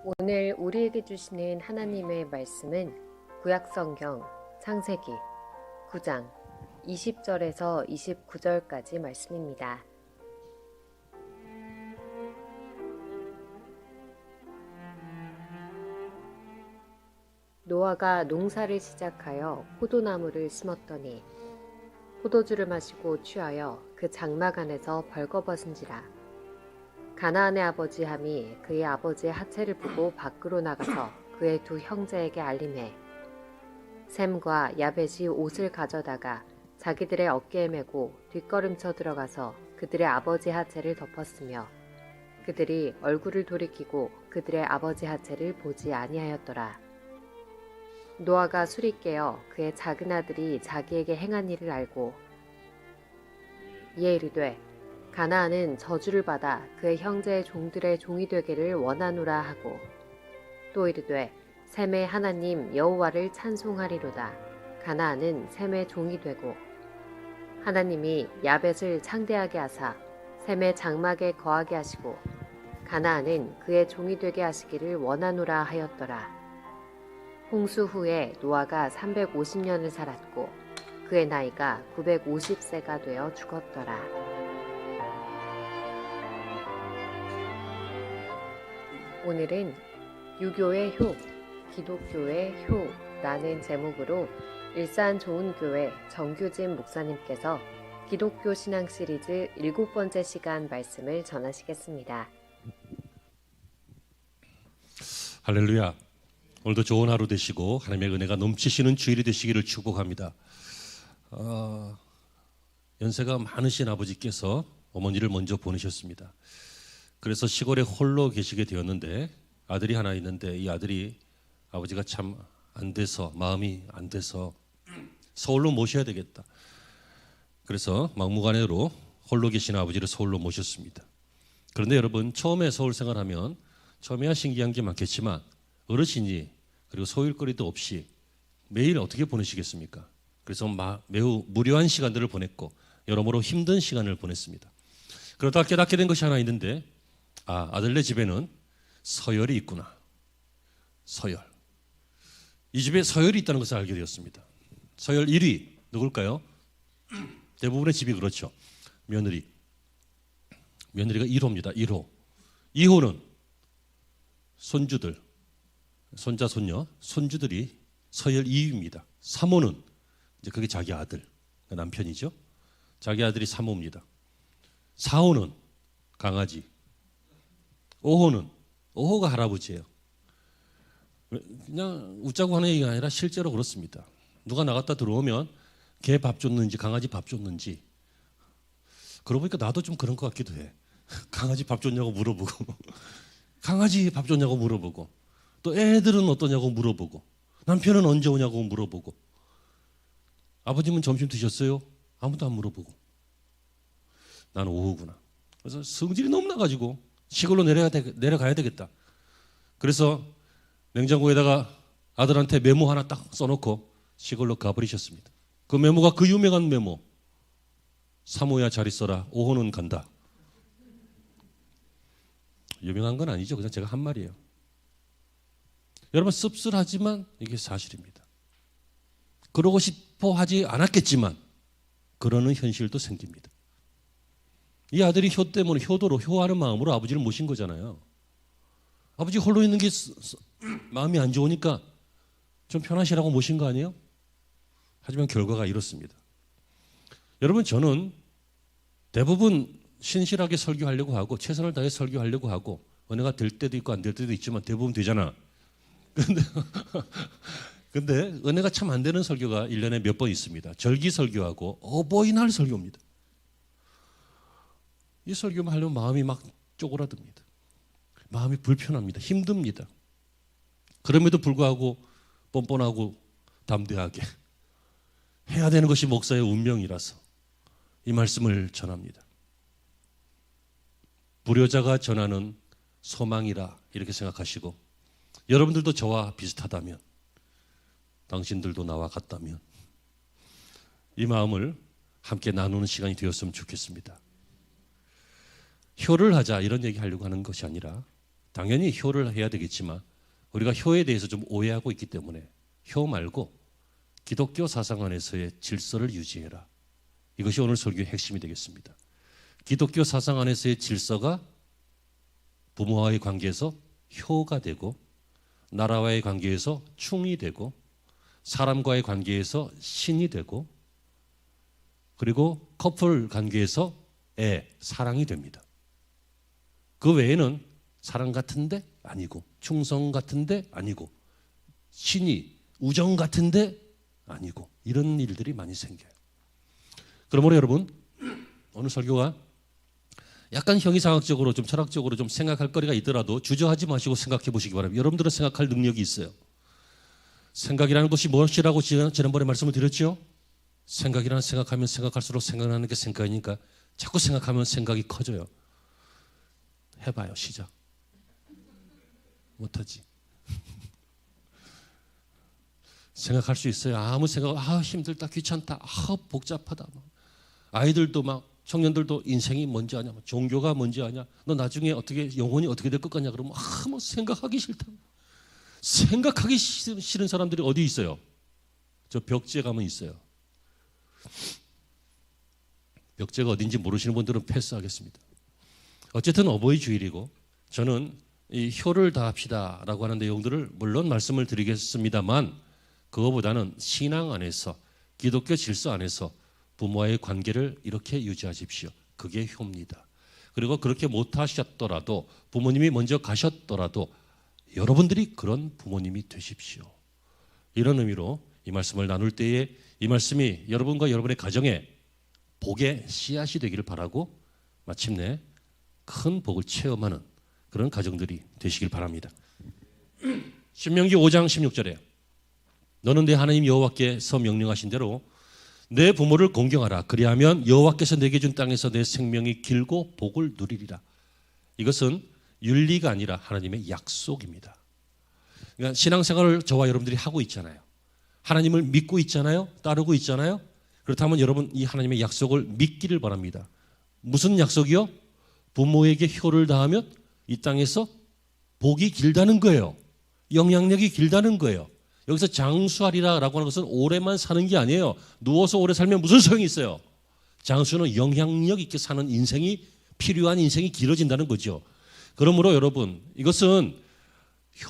오늘 우리에게 주시는 하나님의 말씀은 구약성경 창세기 9장 20절에서 29절까지 말씀입니다. 노아가 농사를 시작하여 포도나무를 심었더니 포도주를 마시고 취하여 그 장막 안에서 벌거벗은지라. 가나안의 아버지 함이 그의 아버지의 하체를 보고 밖으로 나가서 그의 두 형제에게 알림해 셈과 야벳이 옷을 가져다가 자기들의 어깨에 메고 뒷걸음쳐 들어가서 그들의 아버지 하체를 덮었으며 그들이 얼굴을 돌이키고 그들의 아버지 하체를 보지 아니하였더라. 노아가 술이 깨어 그의 작은 아들이 자기에게 행한 일을 알고 이에 이르되 가나안은 저주를 받아 그의 형제의 종들의 종이 되기를 원하노라 하고 또 이르되 셈의 하나님 여호와를 찬송하리로다. 가나안은 셈의 종이 되고 하나님이 야벳을 창대하게 하사 셈의 장막에 거하게 하시고 가나안은 그의 종이 되게 하시기를 원하노라 하였더라. 홍수 후에 노아가 350년을 살았고 그의 나이가 950세가 되어 죽었더라. 오늘은 유교의 효, 기독교의 효라는 제목으로 일산 좋은교회 정규진 목사님께서 기독교 신앙 시리즈 7번째 시간 말씀을 전하시겠습니다. 할렐루야. 오늘도 좋은 하루 되시고 하나님의 은혜가 넘치시는 주일이 되시기를 축복합니다. 연세가 많으신 아버지께서 어머니를 먼저 보내셨습니다. 그래서 시골에 홀로 계시게 되었는데 아들이 하나 있는데 이 아들이 아버지가 참 안 돼서 마음이 안 돼서 서울로 모셔야 되겠다. 그래서 막무가내로 홀로 계신 아버지를 서울로 모셨습니다. 그런데 여러분 처음에 서울 생활하면 처음에야 신기한 게 많겠지만 어르신이 그리고 소일거리도 없이 매일 어떻게 보내시겠습니까? 그래서 매우 무료한 시간들을 보냈고 여러모로 힘든 시간을 보냈습니다. 그러다가 깨닫게 된 것이 하나 있는데 아들네 집에는 서열이 있구나. 서열. 이 집에 서열이 있다는 것을 알게 되었습니다. 서열 1위 누굴까요? 대부분의 집이 그렇죠. 며느리가 1호입니다. 1호. 2호는 손주들, 손자, 손녀, 손주들이 서열 2위입니다. 3호는 이제 그게 자기 아들, 남편이죠. 자기 아들이 3호입니다. 4호는 강아지. 5호가 할아버지예요. 그냥 웃자고 하는 얘기가 아니라 실제로 그렇습니다. 누가 나갔다 들어오면 개 밥 줬는지 강아지 밥 줬는지 그러고 보니까 나도 좀 그런 것 같기도 해. 강아지 밥 줬냐고 물어보고 강아지 밥 줬냐고 물어보고 또 애들은 어떠냐고 물어보고 남편은 언제 오냐고 물어보고 아버님은 점심 드셨어요? 아무도 안 물어보고 나는 오후구나. 그래서 성질이 너무 나가지고 시골로 내려가야 되겠다. 그래서 냉장고에다가 아들한테 메모 하나 딱 써놓고 시골로 가버리셨습니다. 그 메모가 그 유명한 메모. 3호야 잘 있어라. 5호는 간다. 유명한 건 아니죠. 그냥 제가 한 말이에요. 여러분 씁쓸하지만 이게 사실입니다. 그러고 싶어 하지 않았겠지만 그러는 현실도 생깁니다. 이 아들이 효 때문에 효하는 마음으로 아버지를 모신 거잖아요. 아버지 홀로 있는 게 마음이 안 좋으니까 좀 편하시라고 모신 거 아니에요? 하지만 결과가 이렇습니다. 여러분 저는 대부분 신실하게 설교하려고 하고 최선을 다해 설교하려고 하고 은혜가 될 때도 있고 안 될 때도 있지만 대부분 되잖아. 근데 은혜가 참 안 되는 설교가 1년에 몇 번 있습니다. 절기 설교하고 어버이날 설교입니다. 이 설교만 하려면 마음이 막 쪼그라듭니다. 마음이 불편합니다. 힘듭니다. 그럼에도 불구하고 뻔뻔하고 담대하게 해야 되는 것이 목사의 운명이라서 이 말씀을 전합니다. 불효자가 전하는 소망이라 이렇게 생각하시고 여러분들도 저와 비슷하다면 당신들도 나와 같다면 이 마음을 함께 나누는 시간이 되었으면 좋겠습니다. 효를 하자 이런 얘기 하려고 하는 것이 아니라 당연히 효를 해야 되겠지만 우리가 효에 대해서 좀 오해하고 있기 때문에 효 말고 기독교 사상 안에서의 질서를 유지해라. 이것이 오늘 설교의 핵심이 되겠습니다. 기독교 사상 안에서의 질서가 부모와의 관계에서 효가 되고, 나라와의 관계에서 충이 되고, 사람과의 관계에서 신이 되고, 그리고 커플 관계에서 사랑이 됩니다. 그 외에는 사랑 같은데 아니고, 충성 같은데 아니고, 신이 우정 같은데 아니고, 이런 일들이 많이 생겨요. 그러므로 여러분, 오늘 설교가 약간 형이상학적으로 좀 철학적으로 좀 생각할 거리가 있더라도 주저하지 마시고 생각해 보시기 바랍니다. 여러분들은 생각할 능력이 있어요. 생각이라는 것이 무엇이라고 지난번에 말씀을 드렸죠? 생각이라는 생각하면 생각할수록 생각나는 게 생각이니까 자꾸 생각하면 생각이 커져요. 해봐요. 시작. 못하지. 생각할 수 있어요. 아무 생각, 힘들다, 귀찮다, 복잡하다. 아이들도 막 청년들도 인생이 뭔지 아냐, 종교가 뭔지 아냐, 너 나중에 어떻게 영혼이 어떻게 될 것 같냐 그러면 뭐 생각하기 싫다. 생각하기 싫은 사람들이 어디 있어요? 저 벽지에 가면 있어요. 벽지가 어딘지 모르시는 분들은 패스하겠습니다. 어쨌든 어버이 주일이고 저는 이 효를 다합시다라고 하는 내용들을 물론 말씀을 드리겠습니다만 그거보다는 신앙 안에서 기독교 질서 안에서 부모와의 관계를 이렇게 유지하십시오. 그게 효입니다. 그리고 그렇게 못하셨더라도 부모님이 먼저 가셨더라도 여러분들이 그런 부모님이 되십시오. 이런 의미로 이 말씀을 나눌 때에 이 말씀이 여러분과 여러분의 가정에 복의 씨앗이 되기를 바라고 마침내 큰 복을 체험하는 그런 가정들이 되시길 바랍니다. 신명기 5장 16절에 너는 내 하나님 여호와께서 명령하신 대로 내 부모를 공경하라. 그리하면 여호와께서 내게 준 땅에서 내 생명이 길고 복을 누리리라. 이것은 윤리가 아니라 하나님의 약속입니다. 그러니까 신앙생활을 저와 여러분들이 하고 있잖아요. 하나님을 믿고 있잖아요. 따르고 있잖아요. 그렇다면 여러분 이 하나님의 약속을 믿기를 바랍니다. 무슨 약속이요? 부모에게 효를 다하면 이 땅에서 복이 길다는 거예요. 영향력이 길다는 거예요. 여기서 장수하리라라고 하는 것은 오래만 사는 게 아니에요. 누워서 오래 살면 무슨 소용이 있어요? 장수는 영향력 있게 사는 인생이 필요한 인생이 길어진다는 거죠. 그러므로 여러분 이것은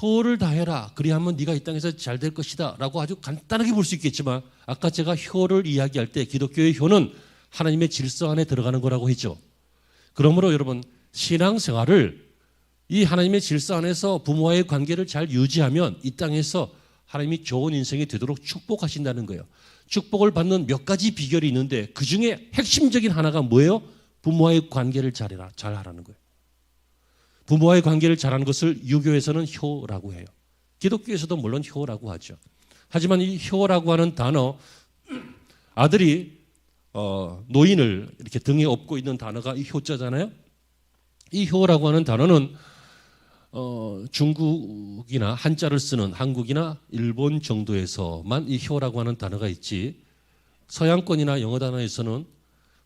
효를 다해라. 그리하면 네가 이 땅에서 잘 될 것이다 라고 아주 간단하게 볼 수 있겠지만 아까 제가 효를 이야기할 때 기독교의 효는 하나님의 질서 안에 들어가는 거라고 했죠. 그러므로 여러분 신앙생활을 이 하나님의 질서 안에서 부모와의 관계를 잘 유지하면 이 땅에서 하나님이 좋은 인생이 되도록 축복하신다는 거예요. 축복을 받는 몇 가지 비결이 있는데 그중에 핵심적인 하나가 뭐예요? 부모와의 관계를 잘하라는 거예요. 부모와의 관계를 잘하는 것을 유교에서는 효라고 해요. 기독교에서도 물론 효라고 하죠. 하지만 이 효라고 하는 단어, 아들이 노인을 이렇게 등에 업고 있는 단어가 이 효자잖아요. 이 효라고 하는 단어는 중국이나 한자를 쓰는 한국이나 일본 정도에서만 이 효라고 하는 단어가 있지 서양권이나 영어 단어에서는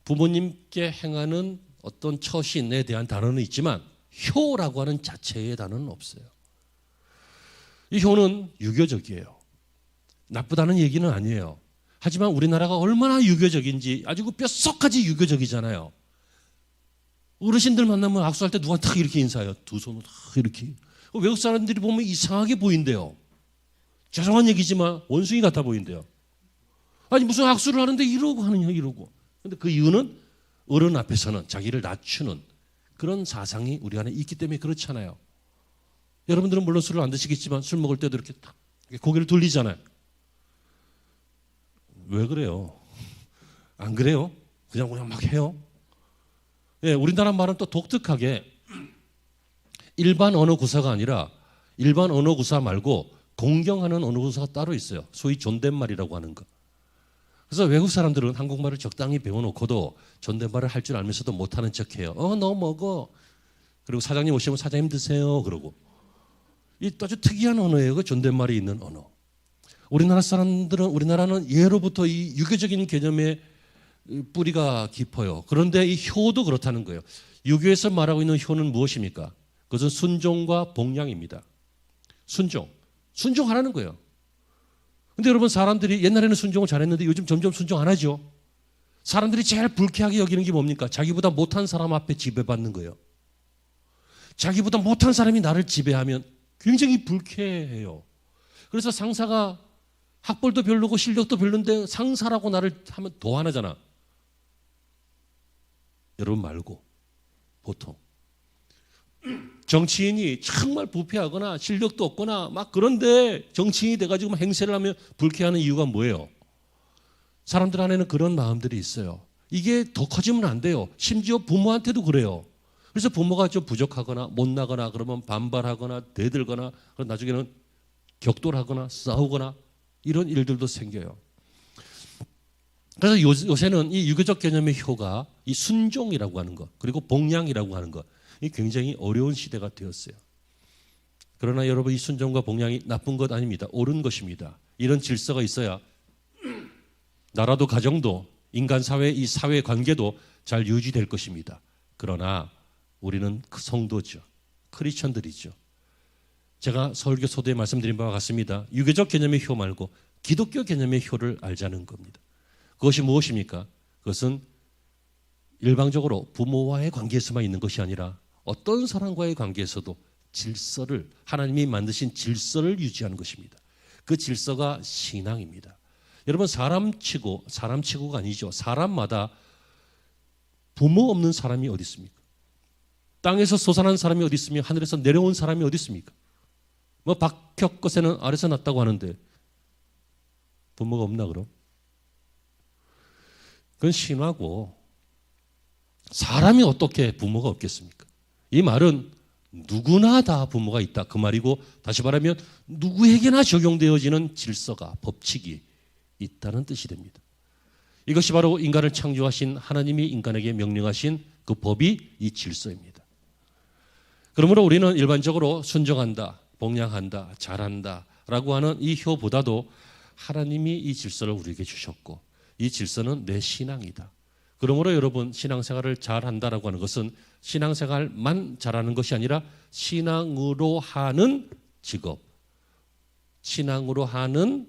부모님께 행하는 어떤 처신에 대한 단어는 있지만 효라고 하는 자체의 단어는 없어요. 이 효는 유교적이에요. 나쁘다는 얘기는 아니에요. 하지만 우리나라가 얼마나 유교적인지 아주 그 뼛속까지 유교적이잖아요. 어르신들 만나면 악수할 때 누가 탁 이렇게 인사해요. 두 손을 탁 이렇게. 외국 사람들이 보면 이상하게 보인대요. 죄송한 얘기지만 원숭이 같아 보인대요. 아니 무슨 악수를 하는데 이러고 하느냐 이러고. 근데 그 이유는 어른 앞에서는 자기를 낮추는 그런 사상이 우리 안에 있기 때문에 그렇잖아요. 여러분들은 물론 술을 안 드시겠지만 술 먹을 때도 이렇게 탁 고개를 돌리잖아요. 왜 그래요? 안 그래요? 그냥 막 해요. 예, 우리나라 말은 또 독특하게 일반 언어 구사가 아니라 일반 언어 구사 말고 공경하는 언어 구사가 따로 있어요. 소위 존댓말이라고 하는 거. 그래서 외국 사람들은 한국말을 적당히 배워놓고도 존댓말을 할 줄 알면서도 못하는 척해요. 너 먹어. 그리고 사장님 오시면 사장님 드세요. 그러고. 이 아주 특이한 언어예요. 그 존댓말이 있는 언어. 우리나라는 예로부터 이 유교적인 개념의 뿌리가 깊어요. 그런데 이 효도 그렇다는 거예요. 유교에서 말하고 있는 효는 무엇입니까? 그것은 순종과 복량입니다. 순종하라는 거예요. 근데 여러분, 사람들이 옛날에는 순종을 잘했는데 요즘 점점 순종 안 하죠. 사람들이 제일 불쾌하게 여기는 게 뭡니까? 자기보다 못한 사람 앞에 지배받는 거예요. 자기보다 못한 사람이 나를 지배하면 굉장히 불쾌해요. 그래서 상사가 학벌도 별로고 실력도 별론데 상사라고 나를 하면 더 화나잖아. 여러분 말고 보통 정치인이 정말 부패하거나 실력도 없거나 막 그런데 정치인이 돼가지고 행세를 하면 불쾌하는 이유가 뭐예요? 사람들 안에는 그런 마음들이 있어요. 이게 더 커지면 안 돼요. 심지어 부모한테도 그래요. 그래서 부모가 좀 부족하거나 못나거나 그러면 반발하거나 대들거나 나중에는 격돌하거나 싸우거나 이런 일들도 생겨요. 그래서 요새는 이 유교적 개념의 효가 이 순종이라고 하는 것 그리고 복량이라고 하는 것 이 굉장히 어려운 시대가 되었어요. 그러나 여러분, 이 순종과 복량이 나쁜 것 아닙니다. 옳은 것입니다. 이런 질서가 있어야 나라도 가정도 인간 사회 이 사회 관계도 잘 유지될 것입니다. 그러나 우리는 그 성도죠. 크리스천들이죠. 제가 서울교 소도에 말씀드린 바와 같습니다. 유교적 개념의 효 말고 기독교 개념의 효를 알자는 겁니다. 그것이 무엇입니까? 그것은 일방적으로 부모와의 관계에서만 있는 것이 아니라 어떤 사람과의 관계에서도 질서를 하나님이 만드신 질서를 유지하는 것입니다. 그 질서가 신앙입니다. 여러분, 사람치고가 아니죠. 사람마다 부모 없는 사람이 어디 있습니까? 땅에서 솟아난 사람이 어디 있으며 하늘에서 내려온 사람이 어디 있습니까? 뭐 박혁것에는 아래서 났다고 하는데 부모가 없나 그럼? 그건 신화고 사람이 어떻게 부모가 없겠습니까? 이 말은 누구나 다 부모가 있다 그 말이고, 다시 말하면 누구에게나 적용되어지는 질서가 법칙이 있다는 뜻이 됩니다. 이것이 바로 인간을 창조하신 하나님이 인간에게 명령하신 그 법이 이 질서입니다. 그러므로 우리는 일반적으로 순종한다, 복량한다, 잘한다 라고 하는 이 효보다도 하나님이 이 질서를 우리에게 주셨고 이 질서는 내 신앙이다. 그러므로 여러분, 신앙생활을 잘한다라고 하는 것은 신앙생활만 잘하는 것이 아니라 신앙으로 하는 직업, 신앙으로 하는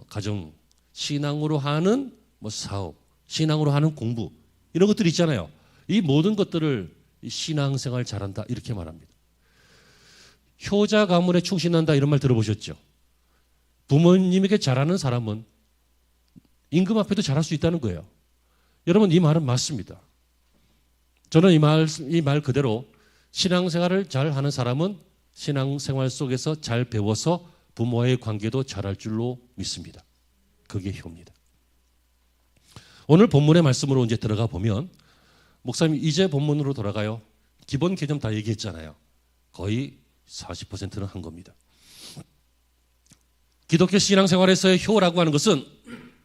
가정, 신앙으로 하는 사업, 신앙으로 하는 공부 이런 것들이 있잖아요. 이 모든 것들을 신앙생활 잘한다 이렇게 말합니다. 효자 가문에 충신한다 이런 말 들어보셨죠? 부모님에게 잘하는 사람은 임금 앞에도 잘할 수 있다는 거예요. 여러분, 이 말은 맞습니다. 저는 이 말 그대로 신앙생활을 잘하는 사람은 신앙생활 속에서 잘 배워서 부모와의 관계도 잘할 줄로 믿습니다. 그게 효입니다. 오늘 본문의 말씀으로 이제 들어가 보면, 목사님 이제 본문으로 돌아가요. 기본 개념 다 얘기했잖아요. 거의 40%는 한 겁니다. 기독교 신앙생활에서의 효라고 하는 것은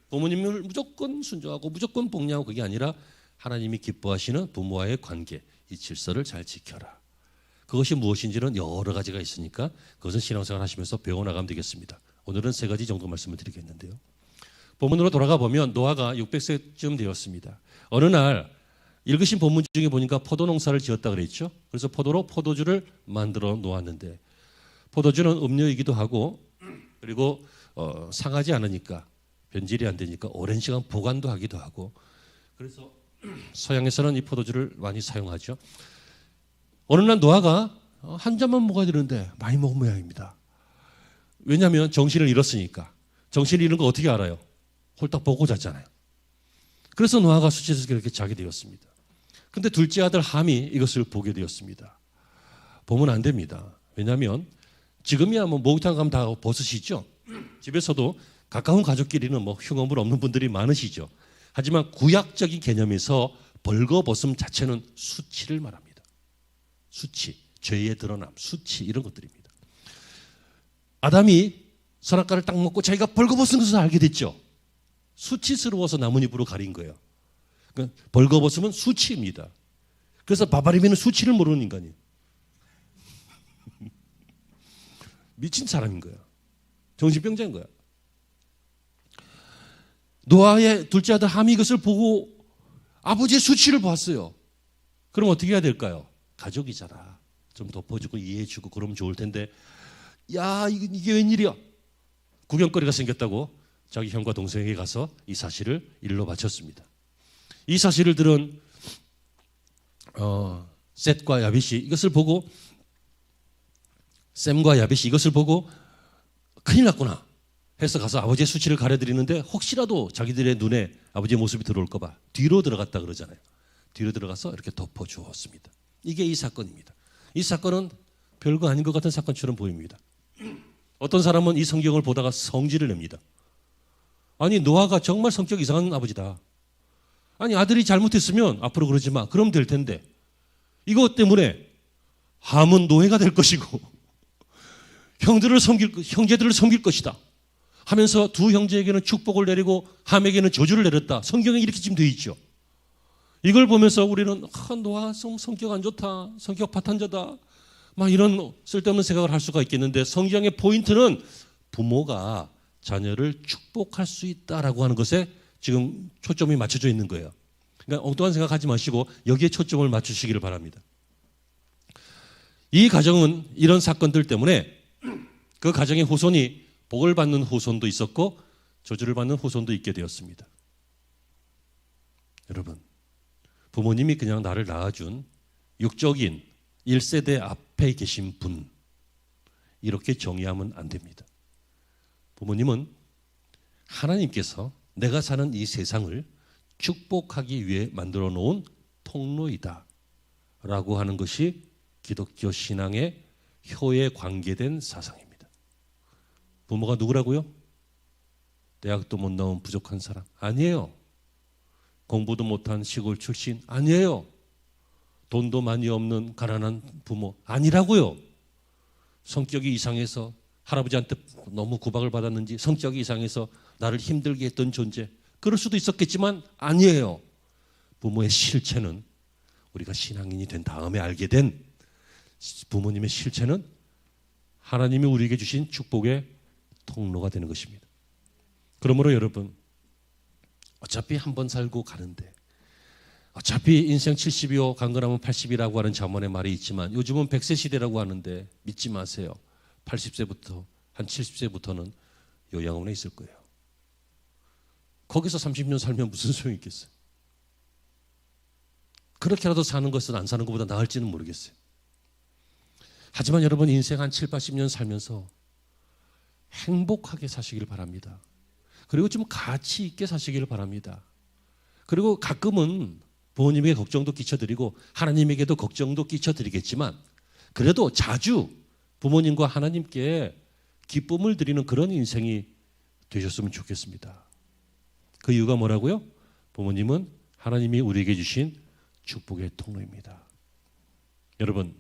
부모님을 무조건 순종하고 무조건 복양하고 그게 아니라 하나님이 기뻐하시는 부모와의 관계, 이 질서를 잘 지켜라. 그것이 무엇인지는 여러 가지가 있으니까 그것은 신앙생활 하시면서 배워나가면 되겠습니다. 오늘은 3가지 정도 말씀을 드리겠는데요. 본문으로 돌아가 보면 노아가 600세쯤 되었습니다. 어느 날 읽으신 본문 중에 보니까 포도 농사를 지었다 그랬죠. 그래서 포도로 포도주를 만들어 놓았는데, 포도주는 음료이기도 하고 그리고 상하지 않으니까, 변질이 안 되니까 오랜 시간 보관도 하기도 하고, 그래서 서양에서는 이 포도주를 많이 사용하죠. 어느 날 노아가 한 잔만 먹어야 되는데 많이 먹은 모양입니다. 왜냐하면 정신을 잃었으니까. 정신을 잃은 거 어떻게 알아요? 홀딱 보고 잤잖아요. 그래서 노아가 수치에서 그렇게 자게 되었습니다. 그런데 둘째 아들 함이 이것을 보게 되었습니다. 보면 안 됩니다. 왜냐하면 지금이야 목욕탕 가면 다 벗으시죠. 집에서도 가까운 가족끼리는 흉어물 없는 분들이 많으시죠. 하지만 구약적인 개념에서 벌거벗음 자체는 수치를 말합니다. 수치, 죄의 드러남, 수치 이런 것들입니다. 아담이 선악과를 딱 먹고 자기가 벌거벗은 것을 알게 됐죠. 수치스러워서 나뭇잎으로 가린 거예요. 그러니까 벌거벗음은 수치입니다. 그래서 바바리면은 수치를 모르는 인간이에요. 미친 사람인 거야. 정신병자인 거야. 노아의 둘째 아들 함이 이것을 보고 아버지의 수치를 봤어요. 그럼 어떻게 해야 될까요? 가족이잖아. 좀 덮어주고 이해해주고 그러면 좋을 텐데, 야, 이게 웬일이야? 구경거리가 생겼다고 자기 형과 동생에게 가서 이 사실을 일러 바쳤습니다. 이 사실을 들은 셋과 야벳이 이것을 보고, 셈과 야벳이 이것을 보고 큰일 났구나 해서 가서 아버지의 수치를 가려드리는데, 혹시라도 자기들의 눈에 아버지의 모습이 들어올까 봐 뒤로 들어갔다 그러잖아요. 뒤로 들어가서 이렇게 덮어주었습니다. 이게 이 사건입니다. 이 사건은 별거 아닌 것 같은 사건처럼 보입니다. 어떤 사람은 이 성경을 보다가 성질을 냅니다. 아니, 노아가 정말 성격 이상한 아버지다. 아니, 아들이 잘못했으면 앞으로 그러지 마. 그럼 될 텐데. 이것 때문에 함은 노예가 될 것이고 형제들을 섬길 것이다 하면서 두 형제에게는 축복을 내리고 함에게는 저주를 내렸다. 성경에 이렇게 지금 되어 있죠. 이걸 보면서 우리는 노아 성격 안 좋다, 성격 파탄자다, 막 이런 쓸데없는 생각을 할 수가 있겠는데, 성경의 포인트는 부모가 자녀를 축복할 수 있다라고 하는 것에 지금 초점이 맞춰져 있는 거예요. 그러니까 엉뚱한 생각하지 마시고 여기에 초점을 맞추시기를 바랍니다. 이 가정은 이런 사건들 때문에 그 가정의 후손이 복을 받는 후손도 있었고 저주를 받는 후손도 있게 되었습니다. 여러분, 부모님이 그냥 나를 낳아준 육적인 1세대 앞에 계신 분, 이렇게 정의하면 안 됩니다. 부모님은 하나님께서 내가 사는 이 세상을 축복하기 위해 만들어 놓은 통로이다 라고 하는 것이 기독교 신앙의 효에 관계된 사상입니다. 부모가 누구라고요? 대학도 못 나온 부족한 사람? 아니에요. 공부도 못한 시골 출신? 아니에요. 돈도 많이 없는 가난한 부모? 아니라고요. 성격이 이상해서 할아버지한테 너무 구박을 받았는지 성격이 이상해서 나를 힘들게 했던 존재? 그럴 수도 있었겠지만 아니에요. 부모의 실체는, 우리가 신앙인이 된 다음에 알게 된 부모님의 실체는 하나님이 우리에게 주신 축복의 통로가 되는 것입니다. 그러므로 여러분, 어차피 한 번 살고 가는데, 어차피 인생 70이요 강건하면 80이라고 하는 잠언의 말이 있지만 요즘은 100세 시대라고 하는데 믿지 마세요. 80세부터 한 70세부터는 요양원에 있을 거예요. 거기서 30년 살면 무슨 소용이 있겠어요? 그렇게라도 사는 것은 안 사는 것보다 나을지는 모르겠어요. 하지만 여러분, 인생 한 7, 80년 살면서 행복하게 사시길 바랍니다. 그리고 좀 가치 있게 사시길 바랍니다. 그리고 가끔은 부모님에게 걱정도 끼쳐드리고 하나님에게도 걱정도 끼쳐드리겠지만, 그래도 자주 부모님과 하나님께 기쁨을 드리는 그런 인생이 되셨으면 좋겠습니다. 그 이유가 뭐라고요? 부모님은 하나님이 우리에게 주신 축복의 통로입니다. 여러분,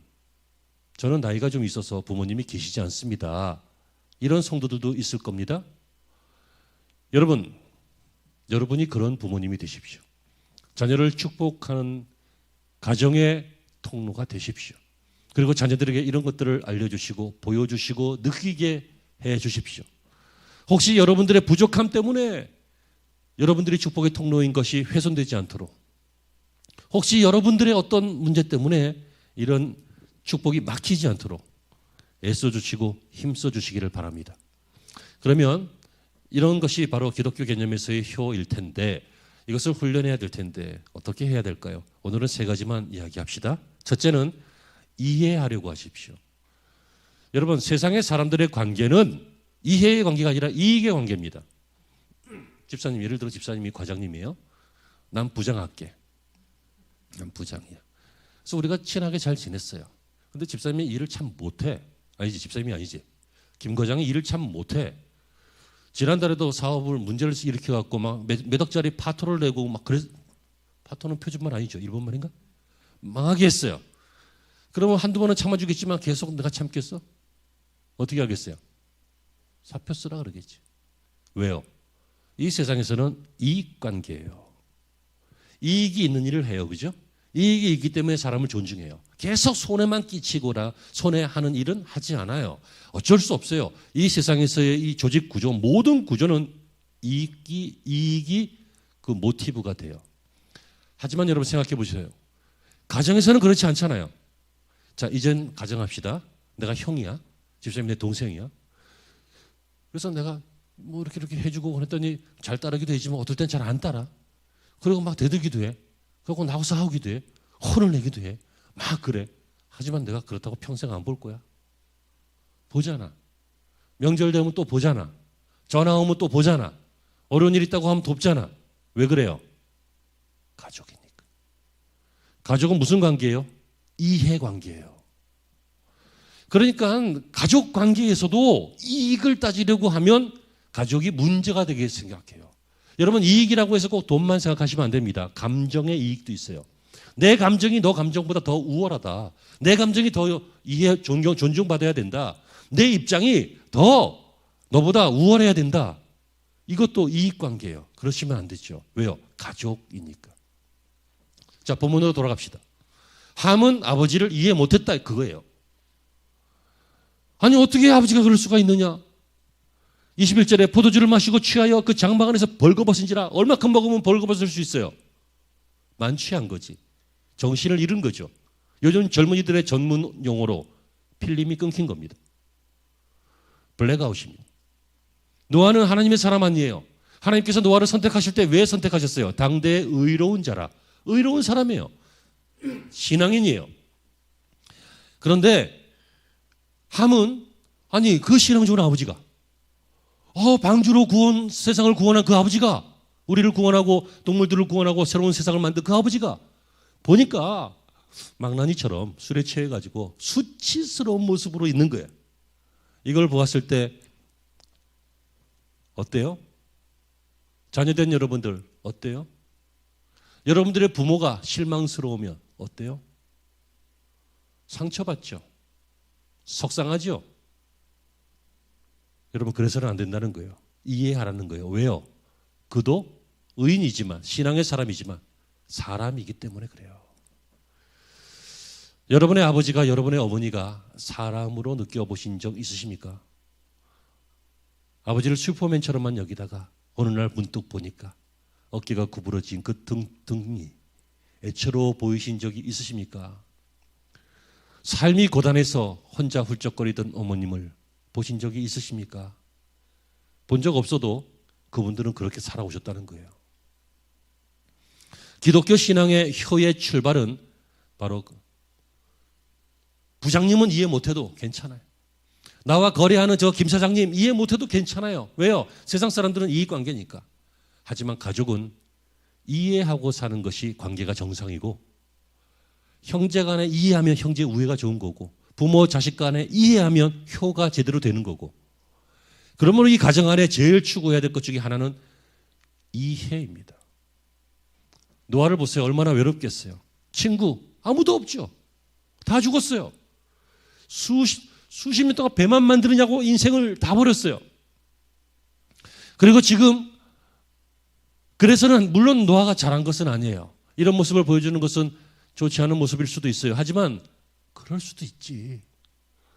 저는 나이가 좀 있어서 부모님이 계시지 않습니다. 이런 성도들도 있을 겁니다. 여러분, 여러분이 그런 부모님이 되십시오. 자녀를 축복하는 가정의 통로가 되십시오. 그리고 자녀들에게 이런 것들을 알려주시고 보여주시고 느끼게 해주십시오. 혹시 여러분들의 부족함 때문에 여러분들이 축복의 통로인 것이 훼손되지 않도록, 혹시 여러분들의 어떤 문제 때문에 이런 축복이 막히지 않도록 애써주시고 힘써주시기를 바랍니다. 그러면 이런 것이 바로 기독교 개념에서의 효일 텐데, 이것을 훈련해야 될 텐데 어떻게 해야 될까요? 오늘은 세 가지만 이야기합시다. 첫째는 이해하려고 하십시오. 여러분, 세상의 사람들의 관계는 이해의 관계가 아니라 이익의 관계입니다. 집사님, 예를 들어 집사님이 과장님이에요. 난 부장할게. 난 부장이야. 그래서 우리가 친하게 잘 지냈어요. 근데 집사님이 일을 참 못해. 아니지, 집사님이 아니지. 김 과장이 일을 참 못해. 지난달에도 사업을 문제를 일으켜갖고 막 몇 억짜리 파토를 내고 막 그래서, 파토는 표준말 아니죠? 일본말인가? 망하게 했어요. 그러면 한두 번은 참아주겠지만 계속 내가 참겠어? 어떻게 하겠어요? 사표 쓰라 그러겠지. 왜요? 이 세상에서는 이익관계예요. 이익이 있는 일을 해요. 그죠? 이익이 있기 때문에 사람을 존중해요. 계속 손해만 끼치거나 손해하는 일은 하지 않아요. 어쩔 수 없어요. 이 세상에서의 이 조직 구조, 모든 구조는 이익이 그 모티브가 돼요. 하지만 여러분 생각해 보세요. 가정에서는 그렇지 않잖아요. 자, 이젠 가정합시다. 내가 형이야. 집사님 내 동생이야. 그래서 내가 뭐 이렇게 해주고 그랬더니 잘 따르기도 하지만 어떨 땐 잘 안 따라. 그리고 막 대들기도 해. 그리고 나하고 싸우기도 해. 혼을 내기도 해. 막 그래. 하지만 내가 그렇다고 평생 안 볼 거야. 보잖아. 명절 되면 또 보잖아. 전화 오면 또 보잖아. 어려운 일 있다고 하면 돕잖아. 왜 그래요? 가족이니까. 가족은 무슨 관계예요? 이해 관계예요. 그러니까 가족 관계에서도 이익을 따지려고 하면 가족이 문제가 되게 생각해요. 여러분, 이익이라고 해서 꼭 돈만 생각하시면 안 됩니다. 감정의 이익도 있어요. 내 감정이 너 감정보다 더 우월하다. 내 감정이 더 이해, 존중받아야 된다. 내 입장이 더 너보다 우월해야 된다. 이것도 이익관계예요. 그러시면 안 되죠. 왜요? 가족이니까. 자, 본문으로 돌아갑시다. 함은 아버지를 이해 못했다, 그거예요. 아니, 어떻게 아버지가 그럴 수가 있느냐? 21절에 포도주를 마시고 취하여 그 장막 안에서 벌거벗은지라. 얼마큼 먹으면 벌거벗을 수 있어요? 만취한 거지. 정신을 잃은 거죠. 요즘 젊은이들의 전문 용어로 필름이 끊긴 겁니다. 블랙아웃입니다. 노아는 하나님의 사람 아니에요. 하나님께서 노아를 선택하실 때 왜 선택하셨어요? 당대의 의로운 자라. 의로운 사람이에요. 신앙인이에요. 그런데 함은, 아니, 그 신앙 좋은 아버지가, 방주로 세상을 구원한 그 아버지가, 우리를 구원하고 동물들을 구원하고 새로운 세상을 만든 그 아버지가 보니까 망나니처럼 술에 취해가지고 수치스러운 모습으로 있는 거예요. 이걸 보았을 때 어때요? 자녀된 여러분들 어때요? 여러분들의 부모가 실망스러우면 어때요? 상처받죠? 속상하죠? 여러분, 그래서는 안 된다는 거예요. 이해하라는 거예요. 왜요? 그도 의인이지만, 신앙의 사람이지만 사람이기 때문에 그래요. 여러분의 아버지가, 여러분의 어머니가 사람으로 느껴보신 적 있으십니까? 아버지를 슈퍼맨처럼만 여기다가 어느 날 문득 보니까 어깨가 구부러진 그 등이 애처로워 보이신 적이 있으십니까? 삶이 고단해서 혼자 훌쩍거리던 어머님을 보신 적이 있으십니까? 본 적 없어도 그분들은 그렇게 살아오셨다는 거예요. 기독교 신앙의 효의 출발은 바로 부장님은 이해 못해도 괜찮아요. 나와 거래하는 저 김 사장님 이해 못해도 괜찮아요. 왜요? 세상 사람들은 이익관계니까. 하지만 가족은 이해하고 사는 것이 관계가 정상이고, 형제 간에 이해하면 형제 우애가 좋은 거고, 부모 자식 간에 이해하면 효가 제대로 되는 거고, 그러므로 이 가정 안에 제일 추구해야 될 것 중에 하나는 이해입니다. 노아를 보세요. 얼마나 외롭겠어요. 친구 아무도 없죠. 다 죽었어요. 수십 년 동안 배만 만드느냐고 인생을 다 버렸어요. 그리고 지금, 그래서는 물론 노아가 잘한 것은 아니에요. 이런 모습을 보여주는 것은 좋지 않은 모습일 수도 있어요. 하지만 그럴 수도 있지.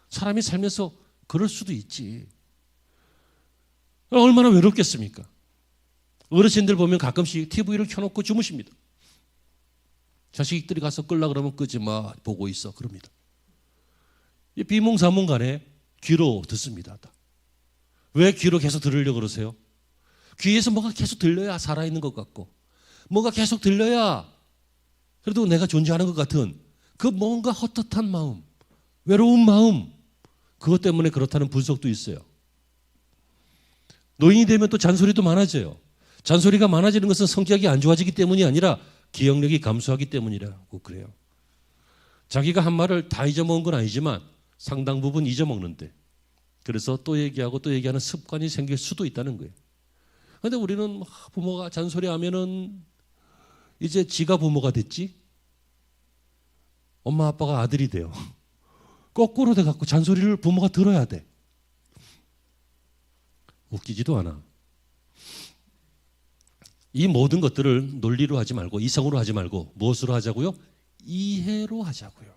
사람이 살면서 그럴 수도 있지. 얼마나 외롭겠습니까? 어르신들 보면 가끔씩 TV를 켜놓고 주무십니다. 자식들이 가서 끌라 그러면 끄지 마, 보고 있어, 그럽니다. 비몽사몽간에 귀로 듣습니다. 왜 귀로 계속 들으려고 그러세요? 귀에서 뭐가 계속 들려야 살아있는 것 같고, 뭐가 계속 들려야 그래도 내가 존재하는 것 같은 그 뭔가 헛헛한 마음, 외로운 마음, 그것 때문에 그렇다는 분석도 있어요. 노인이 되면 또 잔소리도 많아져요. 잔소리가 많아지는 것은 성격이 안 좋아지기 때문이 아니라 기억력이 감소하기 때문이라고 그래요. 자기가 한 말을 다 잊어먹은 건 아니지만 상당 부분 잊어먹는데, 그래서 또 얘기하고 또 얘기하는 습관이 생길 수도 있다는 거예요. 그런데 우리는 부모가 잔소리하면은 이제 지가 부모가 됐지, 엄마 아빠가 아들이 돼요. 거꾸로 돼갖고 잔소리를 부모가 들어야 돼. 웃기지도 않아. 이 모든 것들을 논리로 하지 말고, 이성으로 하지 말고 무엇으로 하자고요? 이해로 하자고요.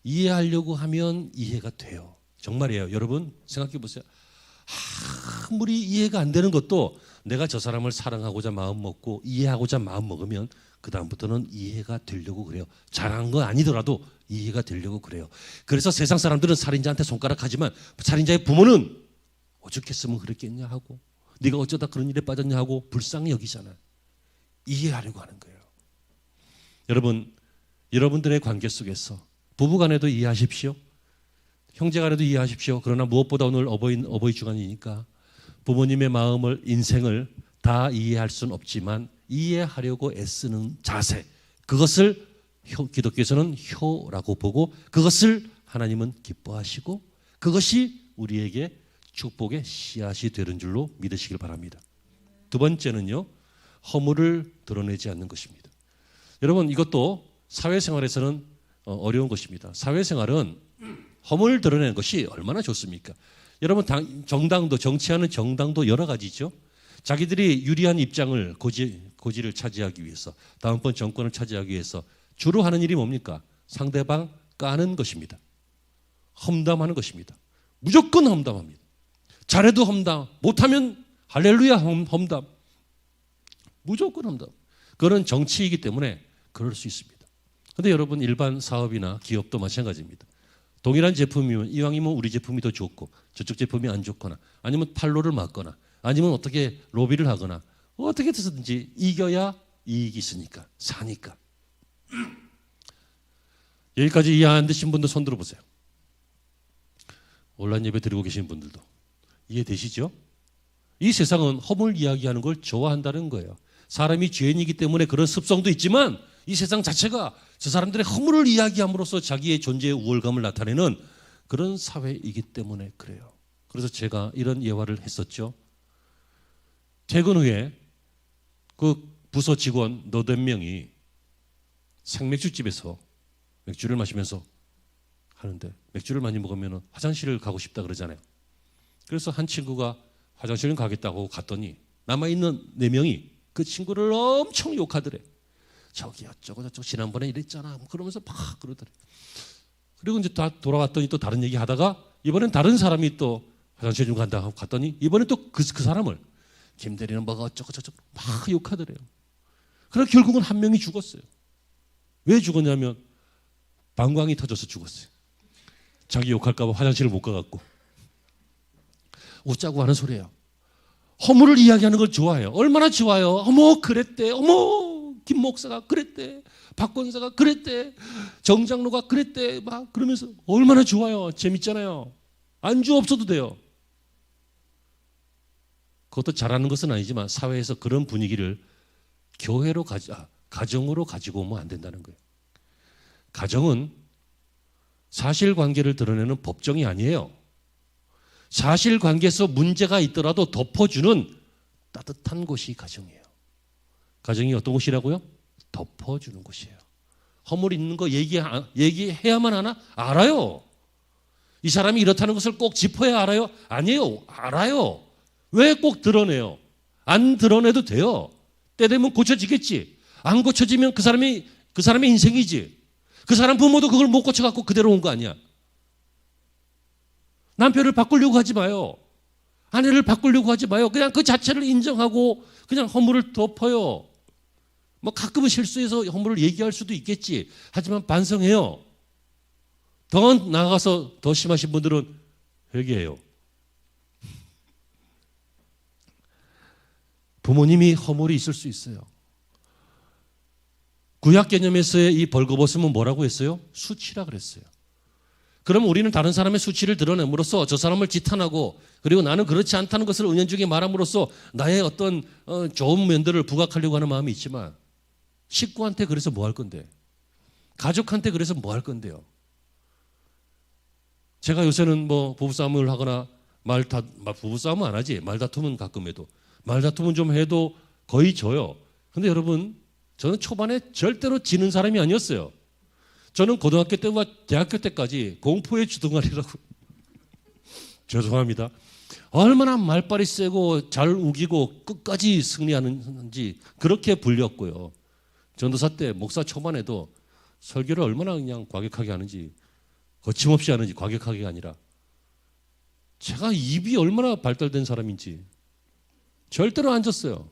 이해하려고 하면 이해가 돼요. 정말이에요. 여러분 생각해 보세요. 아무리 이해가 안 되는 것도 내가 저 사람을 사랑하고자 마음 먹고 이해하고자 마음 먹으면 그 그 다음부터는 이해가 되려고 그래요. 잘한 거 아니더라도 이해가 되려고 그래요. 그래서 세상 사람들은 살인자한테 손가락하지만 살인자의 부모는 오죽했으면 그랬겠냐 하고 네가 어쩌다 그런 일에 빠졌냐 하고 불쌍히 여기잖아요. 이해하려고 하는 거예요. 여러분, 여러분들의 관계 속에서 부부간에도 이해하십시오. 형제간에도 이해하십시오. 그러나 무엇보다 오늘 어버이 주간이니까 부모님의 마음을, 인생을 다 이해할 수는 없지만 이해하려고 애쓰는 자세, 그것을 기독교에서는 효라고 보고 그것을 하나님은 기뻐하시고 그것이 우리에게 축복의 씨앗이 되는 줄로 믿으시길 바랍니다. 두 번째는요, 허물을 드러내지 않는 것입니다. 여러분, 이것도 사회생활에서는 어려운 것입니다. 사회생활은 허물을 드러내는 것이 얼마나 좋습니까? 여러분, 정당도, 정치하는 정당도 여러 가지죠. 자기들이 유리한 입장을 고지를 차지하기 위해서, 다음번 정권을 차지하기 위해서 주로 하는 일이 뭡니까? 상대방 까는 것입니다. 험담하는 것입니다. 무조건 험담합니다. 잘해도 험담, 못하면 할렐루야 험담. 무조건 험담. 그런 정치이기 때문에 그럴 수 있습니다. 그런데 여러분, 일반 사업이나 기업도 마찬가지입니다. 동일한 제품이면 이왕이면 우리 제품이 더 좋고 저쪽 제품이 안 좋거나 아니면 판로를 막거나 아니면 어떻게 로비를 하거나 어떻게 해서든지 이겨야 이익이 있으니까, 사니까. 여기까지 이해 안 되신 분들 손 들어보세요. 온라인 예배 드리고 계신 분들도 이해되시죠? 이 세상은 허물 이야기하는 걸 좋아한다는 거예요. 사람이 죄인이기 때문에 그런 습성도 있지만 이 세상 자체가 저 사람들의 허물을 이야기함으로써 자기의 존재의 우월감을 나타내는 그런 사회이기 때문에 그래요. 그래서 제가 이런 예화를 했었죠. 퇴근 후에 그 부서 직원 너댓 명이 생맥주집에서 맥주를 마시면서 하는데 맥주를 많이 먹으면 화장실을 가고 싶다 그러잖아요. 그래서 한 친구가 화장실을 가겠다고 갔더니 남아있는 4명이 그 친구를 엄청 욕하더래. 저기 어쩌고 저쩌고 지난번에 이랬잖아. 그러면서 막 그러더래. 그리고 이제 다 돌아왔더니 또 다른 얘기 하다가 이번엔 다른 사람이 또 화장실 좀 간다 하고 갔더니 이번엔 또 그 사람을 김대리는 뭐가 어쩌고 저쩌고 막 욕하더래요. 그래서 결국은 한 명이 죽었어요. 왜 죽었냐면 방광이 터져서 죽었어요. 자기 욕할까 봐 화장실을 못 가갖고. 웃자고 하는 소리예요. 허물을 이야기하는 걸 좋아해요. 얼마나 좋아요. 어머 그랬대. 어머 김 목사가 그랬대. 박 권사가 그랬대. 정 장로가 그랬대. 막 그러면서 얼마나 좋아요. 재밌잖아요. 안주 없어도 돼요. 그것도 잘하는 것은 아니지만 사회에서 그런 분위기를 교회로 가정으로 가지고 오면 안 된다는 거예요. 가정은 사실관계를 드러내는 법정이 아니에요. 사실관계에서 문제가 있더라도 덮어주는 따뜻한 곳이 가정이에요. 가정이 어떤 곳이라고요? 덮어주는 곳이에요. 허물 있는 거 얘기해야만 하나? 알아요. 이 사람이 이렇다는 것을 꼭 짚어야 알아요? 아니에요. 알아요. 왜 꼭 드러내요? 안 드러내도 돼요. 때 되면 고쳐지겠지. 안 고쳐지면 그 사람의 인생이지. 그 사람 부모도 그걸 못 고쳐갖고 그대로 온 거 아니야. 남편을 바꾸려고 하지 마요. 아내를 바꾸려고 하지 마요. 그냥 그 자체를 인정하고 그냥 허물을 덮어요. 뭐 가끔은 실수해서 허물을 얘기할 수도 있겠지. 하지만 반성해요. 더 나아가서 더 심하신 분들은 회개해요. 부모님이 허물이 있을 수 있어요. 구약 개념에서의 이 벌거벗음은 뭐라고 했어요? 수치라 그랬어요. 그럼 우리는 다른 사람의 수치를 드러냄으로써 저 사람을 지탄하고 그리고 나는 그렇지 않다는 것을 은연중에 말함으로써 나의 어떤 좋은 면들을 부각하려고 하는 마음이 있지만 식구한테 그래서 뭐 할 건데? 가족한테 그래서 뭐 할 건데요? 제가 요새는 뭐 부부싸움을 하거나 부부싸움은 안 하지. 말다툼은 가끔 해도. 말다툼은 좀 해도 거의 져요. 근데 여러분, 저는 초반에 절대로 지는 사람이 아니었어요. 저는 고등학교 때와 대학교 때까지 공포의 주둥아리라고 죄송합니다. 얼마나 말빨이 세고 잘 우기고 끝까지 승리하는지 그렇게 불렸고요. 전도사 때 목사 초반에도 설교를 얼마나 그냥 과격하게 하는지 거침없이 하는지 과격하게가 아니라 제가 입이 얼마나 발달된 사람인지 절대로 안 졌어요.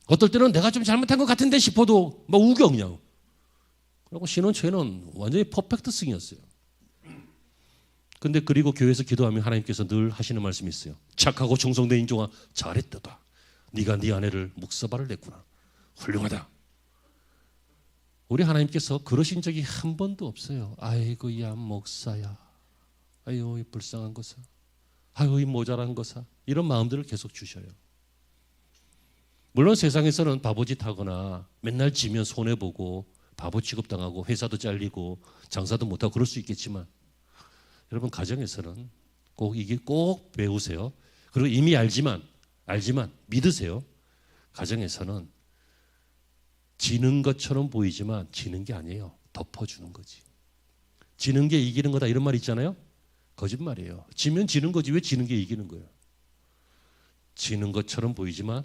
어떨 때는 내가 좀 잘못한 것 같은데 싶어도 막 우겨 그냥. 그리고 신혼 초에는 완전히 퍼펙트 승이었어요. 근데 그리고 교회에서 기도하면 하나님께서 늘 하시는 말씀이 있어요. 착하고 충성된 인종아, 잘했다. 네가 네 아내를 묵사발을 냈구나. 훌륭하다. 우리 하나님께서 그러신 적이 한 번도 없어요. 아이고 야 목사야, 아유 이 불쌍한 거사, 아유 이 모자란 거사, 이런 마음들을 계속 주셔요. 물론 세상에서는 바보짓 하거나 맨날 지면 손해보고 바보 취급당하고 회사도 잘리고 장사도 못하고 그럴 수 있겠지만, 여러분 가정에서는 꼭 이게 꼭 배우세요. 그리고 이미 알지만 믿으세요. 가정에서는 지는 것처럼 보이지만 지는 게 아니에요. 덮어주는 거지. 지는 게 이기는 거다 이런 말 있잖아요. 거짓말이에요. 지면 지는 거지 왜 지는 게 이기는 거예요. 지는 것처럼 보이지만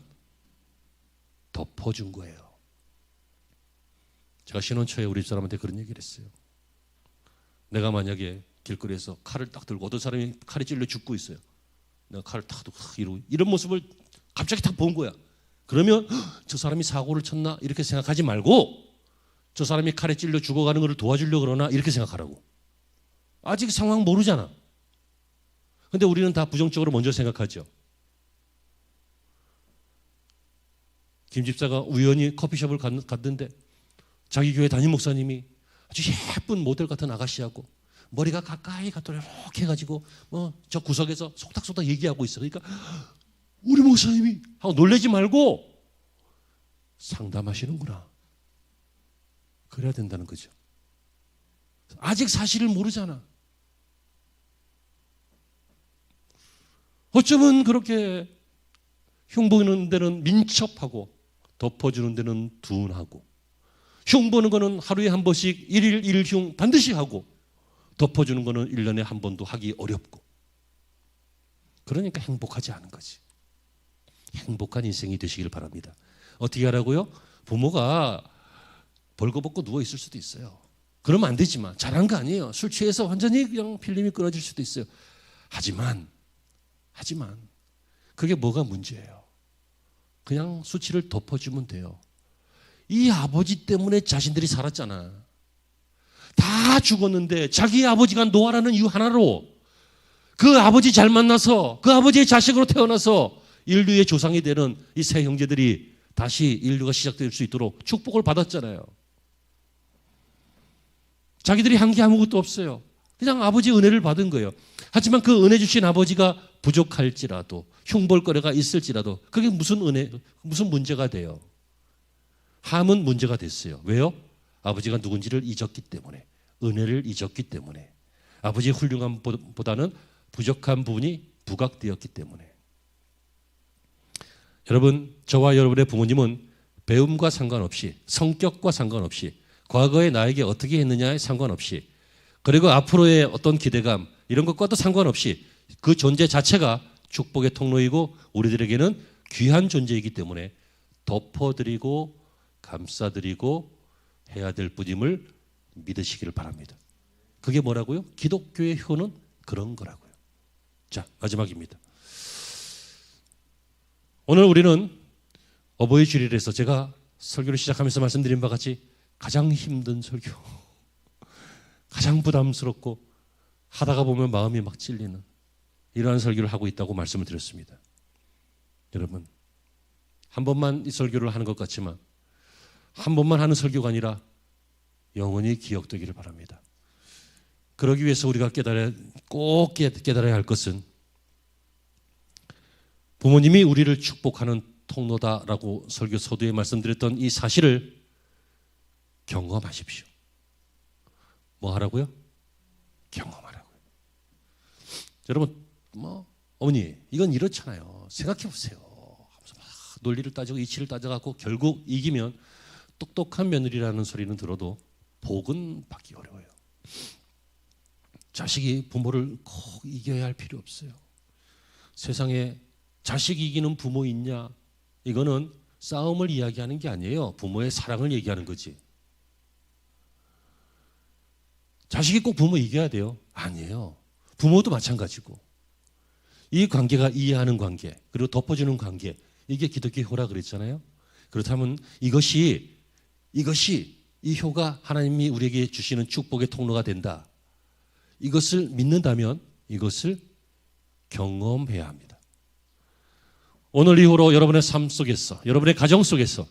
덮어준 거예요. 제가 신혼 초에 우리 집사람한테 그런 얘기를 했어요. 내가 만약에 길거리에서 칼을 딱 들고 어떤 사람이 칼에 찔려 죽고 있어요. 내가 칼을 딱 들고 이런 모습을 갑자기 딱 본 거야. 그러면 저 사람이 사고를 쳤나 이렇게 생각하지 말고 저 사람이 칼에 찔려 죽어가는 것을 도와주려고 그러나 이렇게 생각하라고. 아직 상황 모르잖아. 근데 우리는 다 부정적으로 먼저 생각하죠. 김 집사가 우연히 커피숍을 갔는데 자기 교회 담임 목사님이 아주 예쁜 모델 같은 아가씨하고 머리가 가까이 갖도록 이렇게 해가지고 저 구석에서 속닥속닥 얘기하고 있어. 그러니까 우리 목사님이 하고 놀라지 말고 상담하시는구나. 그래야 된다는 거죠. 아직 사실을 모르잖아. 어쩌면 그렇게 흉보는 데는 민첩하고 덮어주는 데는 둔하고, 흉보는 거는 하루에 한 번씩 일일 일흉 반드시 하고 덮어주는 거는 1년에 한 번도 하기 어렵고, 그러니까 행복하지 않은 거지. 행복한 인생이 되시길 바랍니다. 어떻게 하라고요? 부모가 벌거벗고 누워 있을 수도 있어요. 그러면 안 되지만, 잘한 거 아니에요. 술 취해서 완전히 그냥 필름이 끊어질 수도 있어요. 하지만 그게 뭐가 문제예요? 그냥 수치를 덮어주면 돼요. 이 아버지 때문에 자신들이 살았잖아. 다 죽었는데 자기 아버지가 노아라는 이유 하나로 그 아버지 잘 만나서 그 아버지의 자식으로 태어나서 인류의 조상이 되는 이 세 형제들이 다시 인류가 시작될 수 있도록 축복을 받았잖아요. 자기들이 한 게 아무것도 없어요. 그냥 아버지의 은혜를 받은 거예요. 하지만 그 은혜 주신 아버지가 부족할지라도 흉볼거리가 있을지라도 그게 무슨 문제가 돼요? 함은 문제가 됐어요. 왜요? 아버지가 누군지를 잊었기 때문에, 은혜를 잊었기 때문에, 아버지의 훌륭함보다는 부족한 부분이 부각되었기 때문에. 여러분, 저와 여러분의 부모님은 배움과 상관없이, 성격과 상관없이, 과거에 나에게 어떻게 했느냐에 상관없이, 그리고 앞으로의 어떤 기대감 이런 것과도 상관없이 그 존재 자체가 축복의 통로이고 우리들에게는 귀한 존재이기 때문에 덮어드리고 감싸드리고 해야 될 뿐임을 믿으시기를 바랍니다. 그게 뭐라고요? 기독교의 효는 그런 거라고요. 자, 마지막입니다. 오늘 우리는 어버이 주일에서 제가 설교를 시작하면서 말씀드린 바와 같이 가장 힘든 설교, 가장 부담스럽고 하다가 보면 마음이 막 찔리는 이러한 설교를 하고 있다고 말씀을 드렸습니다. 여러분, 한 번만 이 설교를 하는 것 같지만 한 번만 하는 설교가 아니라 영원히 기억되기를 바랍니다. 그러기 위해서 우리가 꼭 깨달아야 할 것은 부모님이 우리를 축복하는 통로다라고 설교 서두에 말씀드렸던 이 사실을 경험하십시오. 뭐 하라고요? 경험하라고요. 여러분, 어머니 이건 이렇잖아요. 생각해 보세요. 논리를 따지고 이치를 따져갖고 결국 이기면 똑똑한 며느리라는 소리는 들어도 복은 받기 어려워요. 자식이 부모를 꼭 이겨야 할 필요 없어요. 세상에 자식이 이기는 부모 있냐? 이거는 싸움을 이야기하는 게 아니에요. 부모의 사랑을 얘기하는 거지. 자식이 꼭 부모 이겨야 돼요? 아니에요. 부모도 마찬가지고. 이 관계가 이해하는 관계, 그리고 덮어주는 관계, 이게 기독교의 효라 그랬잖아요. 그렇다면 이것이 이 효가 하나님이 우리에게 주시는 축복의 통로가 된다. 이것을 믿는다면 이것을 경험해야 합니다. 오늘 이후로 여러분의 삶 속에서, 여러분의 가정 속에서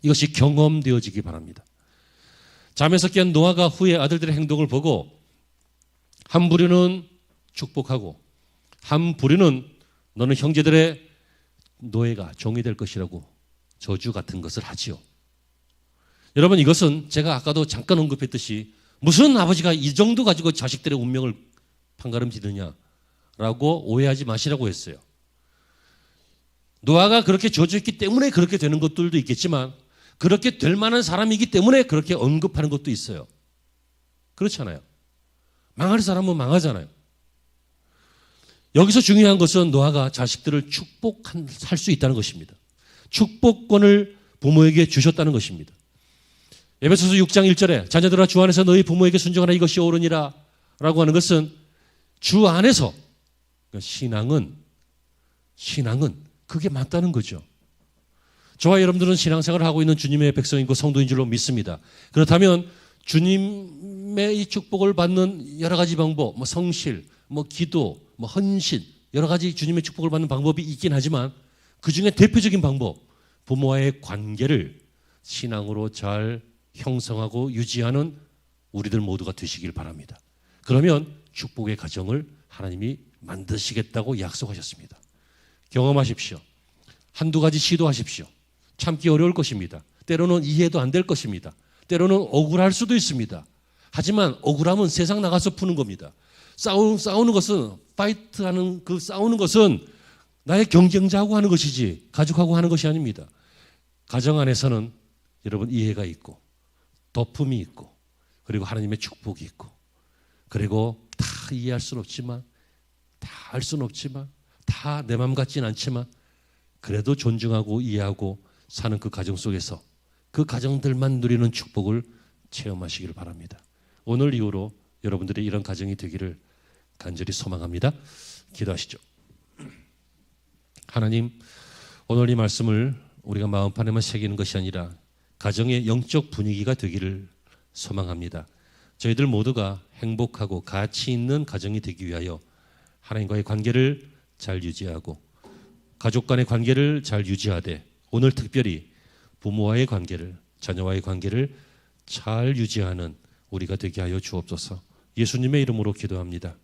이것이 경험되어지기 바랍니다. 잠에서 깬 노아가 후에 아들들의 행동을 보고 한 부류는 축복하고 한 부류는 너는 형제들의 노예가 종이 될 것이라고 저주 같은 것을 하지요. 여러분, 이것은 제가 아까도 잠깐 언급했듯이 무슨 아버지가 이 정도 가지고 자식들의 운명을 판가름지느냐라고 오해하지 마시라고 했어요. 노아가 그렇게 저주했기 때문에 그렇게 되는 것들도 있겠지만 그렇게 될 만한 사람이기 때문에 그렇게 언급하는 것도 있어요. 그렇잖아요. 망할 사람은 망하잖아요. 여기서 중요한 것은 노아가 자식들을 축복할 수 있다는 것입니다. 축복권을 부모에게 주셨다는 것입니다. 에베소서 6장 1절에 자녀들아 주 안에서 너희 부모에게 순종하라 이것이 옳으니라 라고 하는 것은 주 안에서 신앙은 그게 맞다는 거죠. 저와 여러분들은 신앙생활을 하고 있는 주님의 백성이고 성도인 줄로 믿습니다. 그렇다면 주님의 이 축복을 받는 여러 가지 방법, 성실, 기도, 헌신, 여러 가지 주님의 축복을 받는 방법이 있긴 하지만 그중에 대표적인 방법, 부모와의 관계를 신앙으로 잘 형성하고 유지하는 우리들 모두가 되시길 바랍니다. 그러면 축복의 가정을 하나님이 만드시겠다고 약속하셨습니다. 경험하십시오. 한두 가지 시도하십시오. 참기 어려울 것입니다. 때로는 이해도 안 될 것입니다. 때로는 억울할 수도 있습니다. 하지만 억울함은 세상 나가서 푸는 겁니다. 싸우는 것은, 파이트하는 그 싸우는 것은 나의 경쟁자하고 하는 것이지 가족하고 하는 것이 아닙니다. 가정 안에서는 여러분 이해가 있고 덮음이 있고 그리고 하나님의 축복이 있고 그리고 다 이해할 수는 없지만 다 알 수는 없지만 다 내 마음 같지는 않지만 그래도 존중하고 이해하고 사는 그 가정 속에서 그 가정들만 누리는 축복을 체험하시기를 바랍니다. 오늘 이후로 여러분들의 이런 가정이 되기를 간절히 소망합니다. 기도하시죠. 하나님, 오늘 이 말씀을 우리가 마음판에만 새기는 것이 아니라 가정의 영적 분위기가 되기를 소망합니다. 저희들 모두가 행복하고 가치 있는 가정이 되기 위하여 하나님과의 관계를 잘 유지하고 가족 간의 관계를 잘 유지하되 오늘 특별히 부모와의 관계를, 자녀와의 관계를 잘 유지하는 우리가 되게 하여 주옵소서. 예수님의 이름으로 기도합니다.